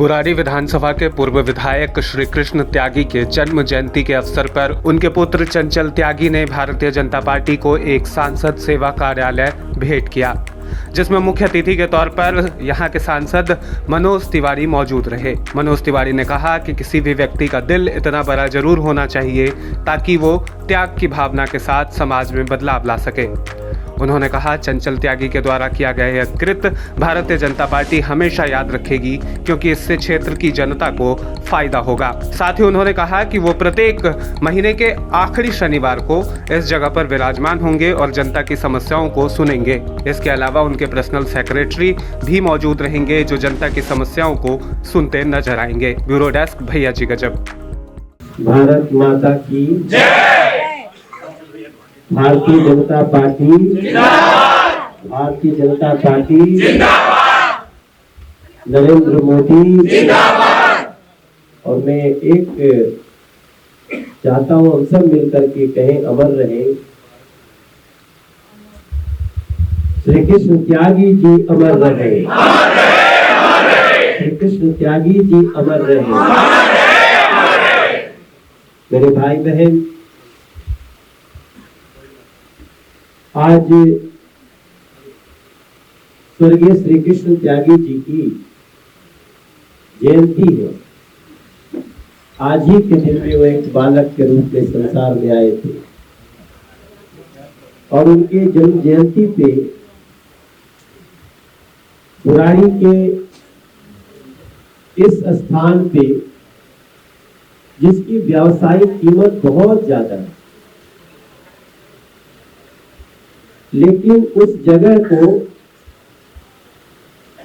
बुराड़ी विधानसभा के पूर्व विधायक श्री कृष्ण त्यागी के जन्म जयंती के अवसर पर उनके पुत्र चंचल त्यागी ने भारतीय जनता पार्टी को एक सांसद सेवा कार्यालय भेंट किया, जिसमें मुख्य अतिथि के तौर पर यहां के सांसद मनोज तिवारी मौजूद रहे। मनोज तिवारी ने कहा कि किसी भी व्यक्ति का दिल इतना बड़ा जरूर होना चाहिए ताकि वो त्याग की भावना के साथ समाज में बदलाव ला सके। उन्होंने कहा, चंचल त्यागी के द्वारा किया गया यह कृत्य भारतीय जनता पार्टी हमेशा याद रखेगी, क्योंकि इससे क्षेत्र की जनता को फायदा होगा। साथ ही उन्होंने कहा कि वो प्रत्येक महीने के आखिरी शनिवार को इस जगह पर विराजमान होंगे और जनता की समस्याओं को सुनेंगे। इसके अलावा उनके पर्सनल सेक्रेटरी भी मौजूद रहेंगे, जो जनता की समस्याओं को सुनते नजर आएंगे। ब्यूरो डेस्क, भैया जी गजब। भारत माता की जय। भारतीय जनता पार्टी जिंदाबाद। भारतीय जनता पार्टी जिंदाबाद। नरेंद्र मोदी जिंदाबाद। और मैं एक चाहता हूं हम सब मिलकर के कहें, अमर रहे श्री कृष्ण त्यागी जी, अमर रहे। श्री कृष्ण त्यागी जी अमर रहे। मेरे भाई बहन, आज स्वर्गीय श्री कृष्ण त्यागी जी की जयंती है। आज ही के दिन में वो एक बालक के रूप में संसार में आए थे और उनके जन्म जयंती पे बुराड़ी के इस स्थान पे, जिसकी व्यावसायिक कीमत बहुत ज्यादा है, लेकिन उस जगह को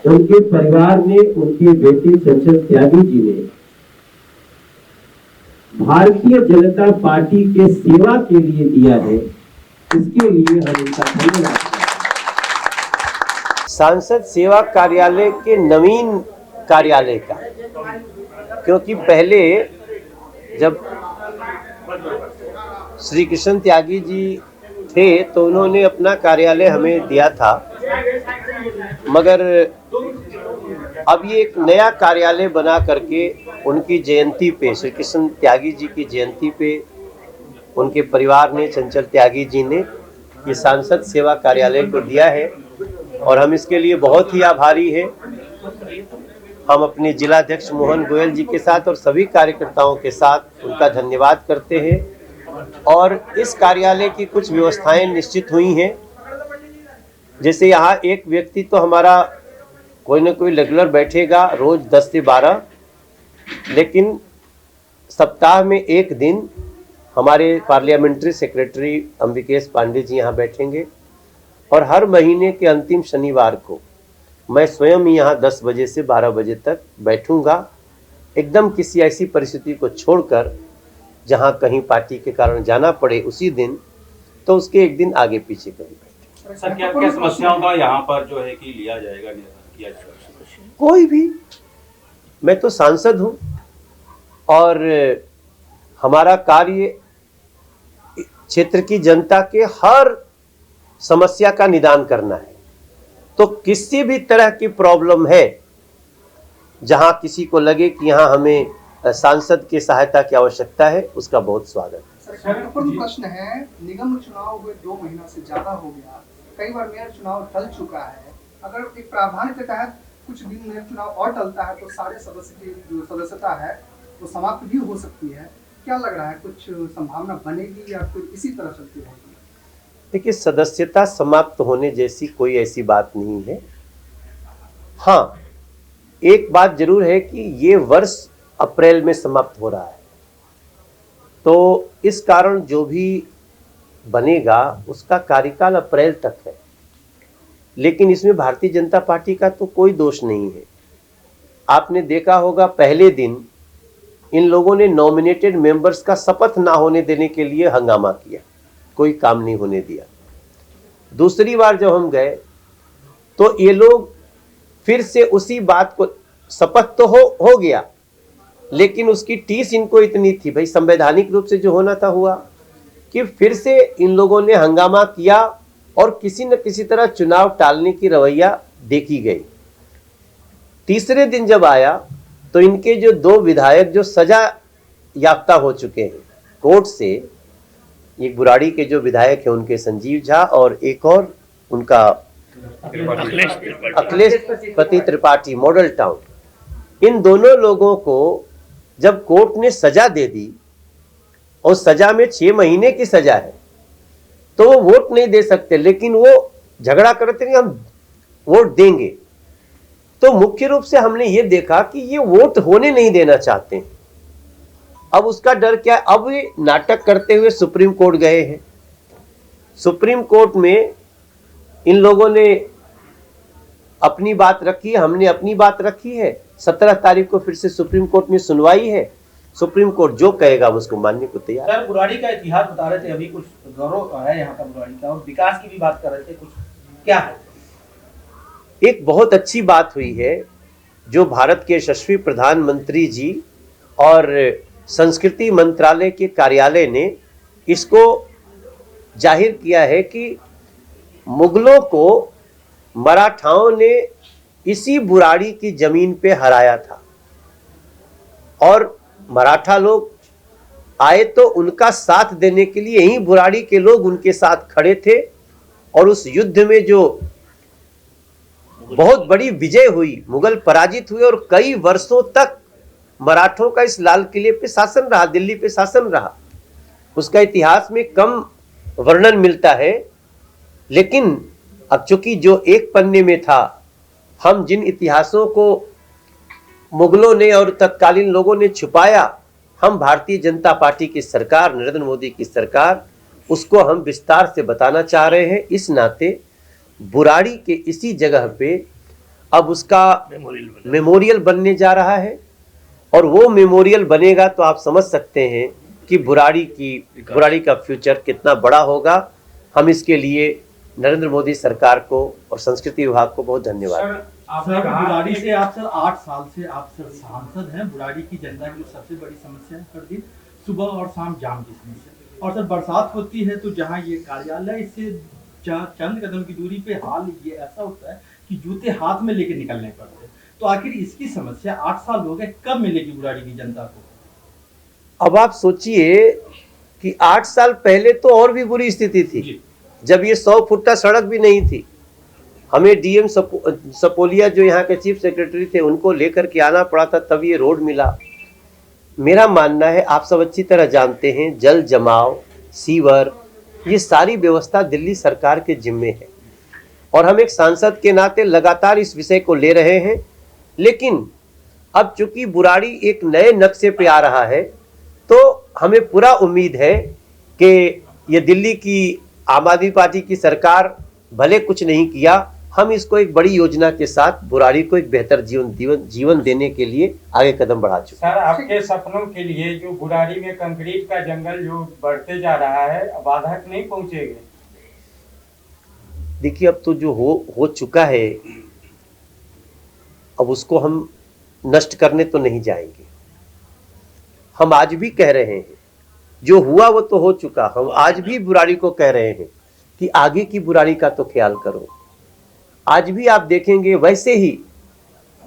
उनके परिवार ने, उनके बेटे चंचल त्यागी जी ने भारतीय जनता पार्टी के सेवा के लिए दिया है। इसके लिए हम उनका धन्यवाद। सांसद सेवा कार्यालय के नवीन कार्यालय का, क्योंकि पहले जब श्री कृष्ण त्यागी जी थे तो उन्होंने अपना कार्यालय हमें दिया था, मगर अब ये एक नया कार्यालय बना करके उनकी जयंती पे, श्री कृष्ण त्यागी जी की जयंती पे उनके परिवार ने, चंचल त्यागी जी ने ये सांसद सेवा कार्यालय को दिया है और हम इसके लिए बहुत ही आभारी हैं। हम अपने जिलाध्यक्ष मोहन गोयल जी के साथ और सभी कार्यकर्ताओं के साथ उनका धन्यवाद करते हैं। और इस कार्यालय की कुछ व्यवस्थाएं निश्चित हुई हैं, जैसे यहाँ एक व्यक्ति तो हमारा कोई ना कोई रेगुलर बैठेगा रोज 10 से 12, लेकिन सप्ताह में एक दिन हमारे पार्लियामेंट्री सेक्रेटरी अंबिकेश पांडे जी यहाँ बैठेंगे और हर महीने के अंतिम शनिवार को मैं स्वयं यहाँ 10 बजे से 12 बजे तक बैठूंगा, एकदम किसी ऐसी परिस्थिति को छोड़कर जहां कहीं पार्टी के कारण जाना पड़े उसी दिन, तो उसके एक दिन आगे पीछे कहीं बैठे। सर, क्या समस्याओं का यहाँ पर जो है कि लिया जाएगा, किया जाएगा? कोई भी, मैं तो सांसद हूं और हमारा कार्य क्षेत्र की जनता के हर समस्या का निदान करना है। तो किसी भी तरह की प्रॉब्लम है, जहां किसी को लगे कि यहाँ हमें सांसद की सहायता की आवश्यकता है, उसका बहुत स्वागत है। महत्वपूर्ण प्रश्न है, निगम चुनाव हुए 2 महीना से ज्यादा हो गया, कई बार मेयर चुनाव टल चुका है। अगर एक प्रावधान के तहत कुछ दिन मेयर चुनाव और टलता है तो सारे सदस्य की जो सदस्यता है वो समाप्त भी हो सकती है। क्या लग रहा है, कुछ संभावना बनेगी या फिर इसी तरह चलती रहेगी? देखिए, सदस्यता समाप्त होने जैसी कोई ऐसी बात नहीं है। हाँ, एक बात जरूर है कि ये वर्ष अप्रैल में समाप्त हो रहा है, तो इस कारण जो भी बनेगा उसका कार्यकाल अप्रैल तक है, लेकिन इसमें भारतीय जनता पार्टी का तो कोई दोष नहीं है। आपने देखा होगा, पहले दिन इन लोगों ने नॉमिनेटेड मेंबर्स का शपथ ना होने देने के लिए हंगामा किया, कोई काम नहीं होने दिया। दूसरी बार जब हम गए तो ये लोग फिर से उसी बात को, शपथ तो हो गया, लेकिन उसकी टीस इनको इतनी थी, भाई संवैधानिक रूप से जो होना था हुआ, कि फिर से इन लोगों ने हंगामा किया और किसी न किसी तरह चुनाव टालने की रवैया देखी गई। तीसरे दिन जब आया तो इनके जो 2 विधायक जो सजा याफ्ता हो चुके हैं कोर्ट से, एक बुराड़ी के जो विधायक हैं उनके संजीव झा और एक और उनका अखिलेश पति त्रिपाठी मॉडल टाउन, इन दोनों लोगों को जब कोर्ट ने सजा दे दी और सजा में 6 महीने की सजा है, तो वो वोट नहीं दे सकते, लेकिन वो झगड़ा करते नहीं हम वोट देंगे। तो मुख्य रूप से हमने ये देखा कि ये वोट होने नहीं देना चाहते हैं। अब उसका डर क्या है, अब ये नाटक करते हुए सुप्रीम कोर्ट गए हैं। सुप्रीम कोर्ट में इन लोगों ने अपनी बात रखी है, हमने अपनी बात रखी है। 17 तारीख को फिर से सुप्रीम कोर्ट में सुनवाई है। सुप्रीम कोर्ट जो कहेगा हम उसको मानने को तैयार। सर, बुराड़ी का इतिहास बता रहे थे अभी, कुछ गौरव है यहाँ का बुराड़ी का, और विकास की भी बात कर रहे थे, कुछ क्या है? एक बहुत अच्छी बात हुई है जो भारत के यशस्वी प्रधानमंत्री जी और संस्कृति मंत्रालय के कार्यालय ने इसको जाहिर किया है कि मुगलों को मराठाओं ने इसी बुराड़ी की जमीन पे हराया था और मराठा लोग आए तो उनका साथ देने के लिए यही बुराड़ी के लोग उनके साथ खड़े थे और उस युद्ध में जो बहुत बड़ी विजय हुई, मुगल पराजित हुए और कई वर्षों तक मराठों का इस लाल किले पे शासन रहा, दिल्ली पे शासन रहा। उसका इतिहास में कम वर्णन मिलता है, लेकिन अब चूंकि जो एक पन्ने में था, हम जिन इतिहासों को मुगलों ने और तत्कालीन लोगों ने छुपाया, हम भारतीय जनता पार्टी की सरकार, नरेंद्र मोदी की सरकार, उसको हम विस्तार से बताना चाह रहे हैं। इस नाते बुराड़ी के इसी जगह पे अब उसका मेमोरियल बनने जा रहा है और वो मेमोरियल बनेगा तो आप समझ सकते हैं कि बुराड़ी का फ्यूचर कितना बड़ा होगा। हम इसके लिए नरेंद्र मोदी सरकार को और संस्कृति विभाग को बहुत धन्यवाद। सर, बुराड़ी से आप सर 8 साल से आप सर सांसद हैं। बुराड़ी की जनता की जो सबसे बड़ी समस्या है हर दिन सुबह और शाम जाम की समस्या, और सर बरसात होती है तो जहाँ ये कार्यालय इससे चंद कदम की दूरी पे हाल ये ऐसा होता है कि जूते हाथ में लेके निकलने पड़ते हैं। तो आखिर इसकी समस्या 8 साल हो गए, कब मिलेगी बुराड़ी की जनता को? अब आप सोचिए कि 8 साल पहले तो और भी बुरी स्थिति थी, जब ये 100 फुट सड़क भी नहीं थी। हमें डीएम सपोलिया जो यहाँ के चीफ सेक्रेटरी थे उनको लेकर के आना पड़ा था, तब ये रोड मिला। मेरा मानना है, आप सब अच्छी तरह जानते हैं, जल जमाव, सीवर, ये सारी व्यवस्था दिल्ली सरकार के जिम्मे है और हम एक सांसद के नाते लगातार इस विषय को ले रहे हैं। लेकिन अब चूंकि बुराड़ी एक नए नक्शे पे आ रहा है, तो हमें पूरा उम्मीद है कि ये दिल्ली की आम आदमी पार्टी की सरकार भले कुछ नहीं किया, हम इसको एक बड़ी योजना के साथ बुराड़ी को एक बेहतर जीवन देने के लिए आगे कदम बढ़ा चुके। सर, आपके सपनों के लिए जो बुराड़ी में कंक्रीट का जंगल जो बढ़ते जा रहा है, बाधक नहीं पहुंचेंगे? देखिए, अब तो जो हो चुका है, अब उसको हम नष्ट करने तो नहीं जाएंगे। हम आज भी कह रहे हैं, जो हुआ वो तो हो चुका। हम आज भी बुराड़ी को कह रहे हैं कि आगे की बुराड़ी का तो ख्याल करो। आज भी आप देखेंगे वैसे ही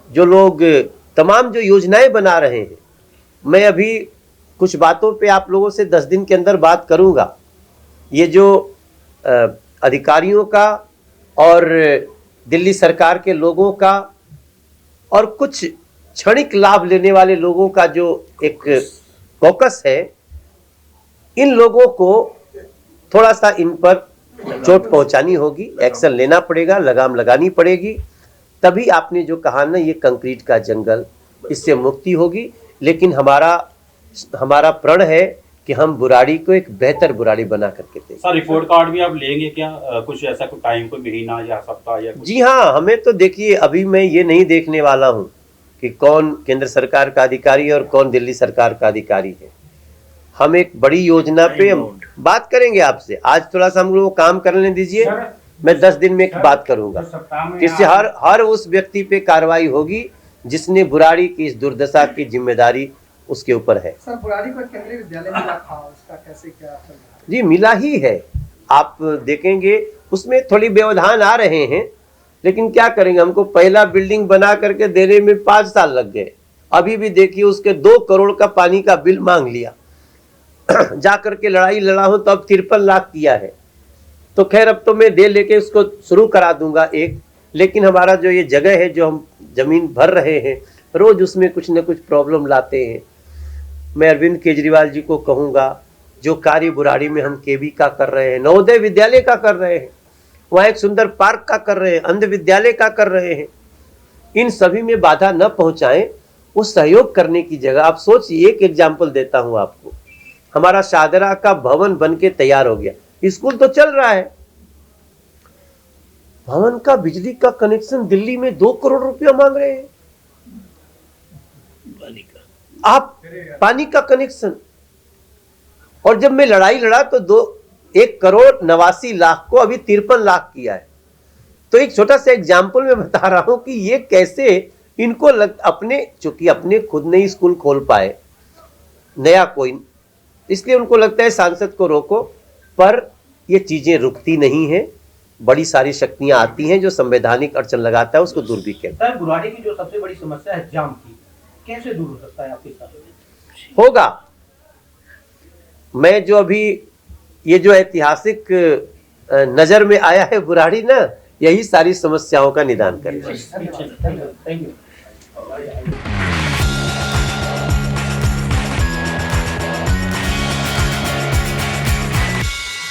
जो लोग तमाम जो योजनाएं बना रहे हैं, मैं अभी कुछ बातों पे आप लोगों से 10 दिन के अंदर बात करूंगा। ये जो अधिकारियों का और दिल्ली सरकार के लोगों का और कुछ क्षणिक लाभ लेने वाले लोगों का जो एक कॉकस है, इन लोगों को थोड़ा सा इन पर चोट पहुंचानी होगी, एक्शन लेना पड़ेगा, लगाम लगानी पड़ेगी, तभी आपने जो कहा ना ये कंक्रीट का जंगल, इससे मुक्ति होगी। लेकिन हमारा प्रण है कि हम बुराड़ी को एक बेहतर बुराड़ी बना करके दें। सर, रिपोर्ट कार्ड भी आप लेंगे क्या? कुछ ऐसा कोई टाइम, कोई महीना या सप्ताह या कुछ? जी हाँ, हमें तो देखिए, अभी मैं ये नहीं देखने वाला हूँ कि कौन केंद्र सरकार का अधिकारी है और कौन दिल्ली सरकार का अधिकारी है। हम एक बड़ी योजना पे हम बात करेंगे आपसे। आज थोड़ा सा हम लोग काम करने दीजिए, मैं 10 दिन में एक बात करूंगा, इससे हर उस व्यक्ति पे कार्रवाई होगी जिसने बुराड़ी की इस दुर्दशा की जिम्मेदारी उसके ऊपर है। सर, बुराड़ी को केंद्रीय विद्यालय मिला था, उसका कैसे क्या चल रहा है? जी, मिला ही है। आप देखेंगे उसमें थोड़ी व्यवधान आ रहे हैं, लेकिन क्या करेंगे, हमको पहला बिल्डिंग बना करके देने में 5 साल लग गए। अभी भी देखिए उसके 2 करोड़ का पानी का बिल मांग लिया जा करके लड़ाई लड़ा हूं तो अब 53 लाख किया है। तो खैर अब तो मैं दे लेके उसको शुरू करा दूंगा एक, लेकिन हमारा जो ये जगह है जो हम जमीन भर रहे हैं रोज उसमें कुछ न कुछ प्रॉब्लम लाते हैं। मैं अरविंद केजरीवाल जी को कहूंगा, जो कार्य बुराड़ी में हम केवी का कर रहे हैं, नवोदय विद्यालय का कर रहे हैं, वहाँ एक सुंदर पार्क का कर रहे हैं, अंध विद्यालय का कर रहे हैं, इन सभी में बाधा न पहुंचाएं। वो सहयोग करने की जगह आप सोचिए, एक एग्जाम्पल देता हूं आपको, हमारा शादरा का भवन बन के तैयार हो गया, स्कूल तो चल रहा है, भवन का बिजली का कनेक्शन दिल्ली में 2 करोड़ रुपया मांग रहे हैं आप, पानी का कनेक्शन। और जब मैं लड़ाई लड़ा तो 1 करोड़ 89 लाख को अभी 53 लाख किया है। तो एक छोटा सा एग्जाम्पल मैं बता रहा हूं कि ये कैसे इनको अपने, चूंकि अपने खुद नहीं स्कूल खोल पाए नया कोई, इसलिए उनको लगता है सांसद को रोको, पर ये चीजें रुकती नहीं है, बड़ी सारी शक्तियां आती हैं जो संवैधानिक अड़चन लगाता है उसको दूर भी करता है। सर, बुराड़ी की जो सबसे बड़ी समस्या है जाम की, कैसे दूर हो सकता है आपके साथ? होगा, मैं जो अभी ये जो ऐतिहासिक नजर में आया है बुराड़ी ना, यही सारी समस्याओं का निदान करेगा। Thank you.